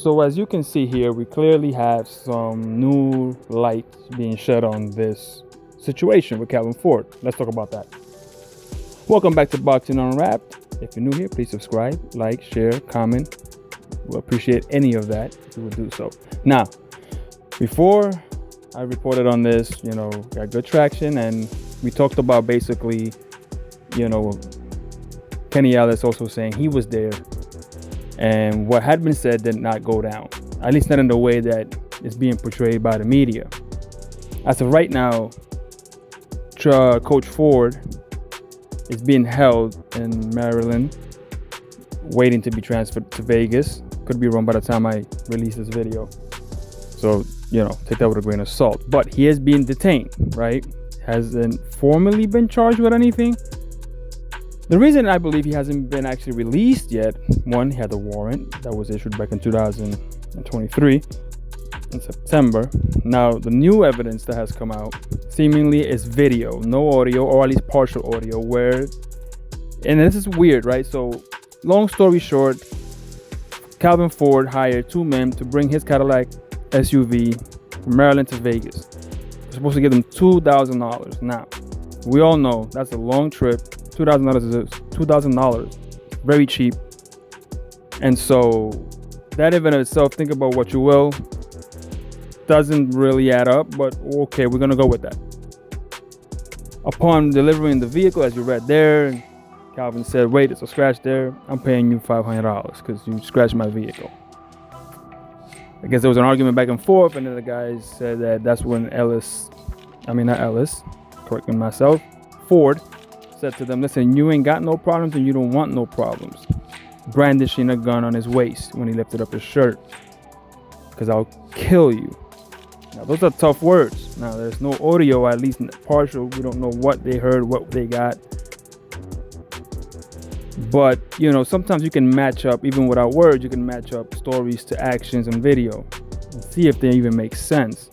So as you can see here, we clearly have some new light being shed on this situation with Calvin Ford. Let's talk about that. Welcome back to Boxing Unwrapped. If you're new here, please subscribe, like, share, comment. We'll appreciate any of that if you would do so. Now, before I reported on this, got good traction, and we talked about basically, Kenny Ellis also saying he was there, and what had been said did not go down, at least not in the way that is being portrayed by the media. As of right now, Coach Ford is being held in Maryland, waiting to be transferred to Vegas. Could be wrong by the time I release this video. So, take that with a grain of salt. But he is being detained, right? Hasn't formally been charged with anything. The reason I believe he hasn't been actually released yet, one, he had a warrant that was issued back in 2023 in September. Now, the new evidence that has come out seemingly is video, no audio, or at least partial audio, and this is weird, right? So, long story short, Calvin Ford hired two men to bring his Cadillac SUV from Maryland to Vegas. They're supposed to give them $2,000. Now, we all know that's a long trip. $2,000 is very cheap. And so that event itself, think about what you will, doesn't really add up, but okay, we're gonna go with that. Upon delivering the vehicle, as you read there, Calvin said, wait, it's a scratch there. I'm paying you $500 because you scratched my vehicle. I guess there was an argument back and forth, and then the guys said that's when Ford said to them, listen, you ain't got no problems and you don't want no problems. Brandishing a gun on his waist when he lifted up his shirt. Because I'll kill you. Now, those are tough words. Now, there's no audio, at least partial. We don't know what they heard, what they got. But, sometimes you can match up, even without words, you can match up stories to actions and video and see if they even make sense.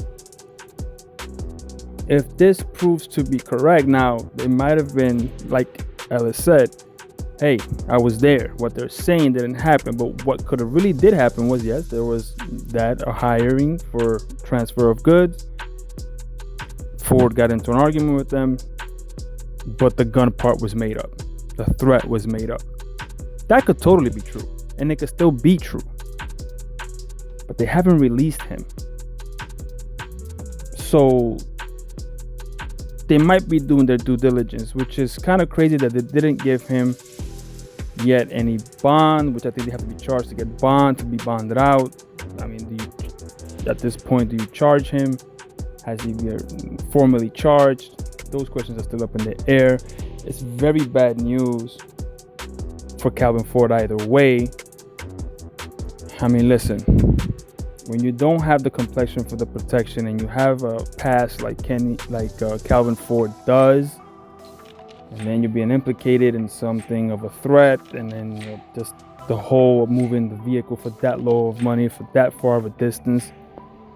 If this proves to be correct, now, it might have been, like Ellis said, hey, I was there. What they're saying didn't happen. But what could have really did happen was, yes, there was a hiring for transfer of goods. Ford got into an argument with them, but the gun part was made up. The threat was made up. That could totally be true, and it could still be true. But they haven't released him. So they might be doing their due diligence, which is kind of crazy that they didn't give him yet any bond, which I think they have to be charged to get bond, to be bonded out. I mean, at this point, do you charge him? Has he been formally charged? Those questions are still up in the air. It's very bad news for Calvin Ford either way. I mean, listen, when you don't have the complexion for the protection and you have a past like Calvin Ford does, and then you're being implicated in something of a threat, and then just the whole moving the vehicle for that low of money for that far of a distance,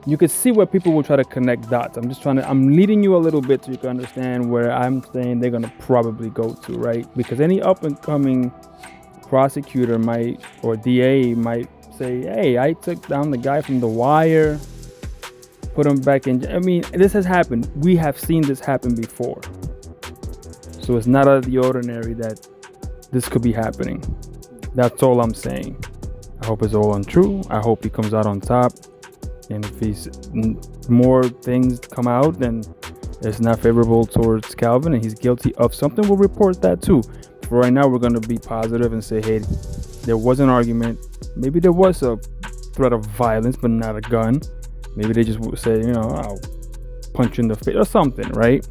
you could see where people will try to connect dots. I'm leading you a little bit so you can understand where I'm saying they're going to probably go to, right? Because any up and coming prosecutor or DA might say, hey, I took down the guy from The Wire, put him back in. I mean, this has happened. We have seen this happen before. So it's not out of the ordinary that this could be happening. That's all I'm saying. I hope it's all untrue. I hope he comes out on top. And if more things come out and it's not favorable towards Calvin and he's guilty of something, we'll report that too. For right now, we're going to be positive and say, hey, there was an argument. Maybe there was a threat of violence, but not a gun. Maybe they just would say, I'll punch you in the face or something, right?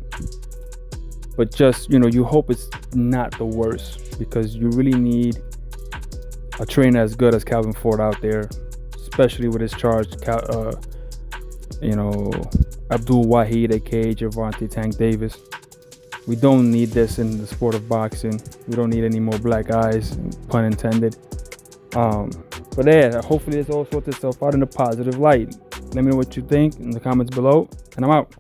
But just, you hope it's not the worst, because you really need a trainer as good as Calvin Ford out there, especially with his charge, Abdul Wahid, aka Gervonta Tank Davis. We don't need this in the sport of boxing. We don't need any more black eyes, pun intended. But yeah, hopefully this all sorts itself out in a positive light. Let me know what you think in the comments below, and I'm out.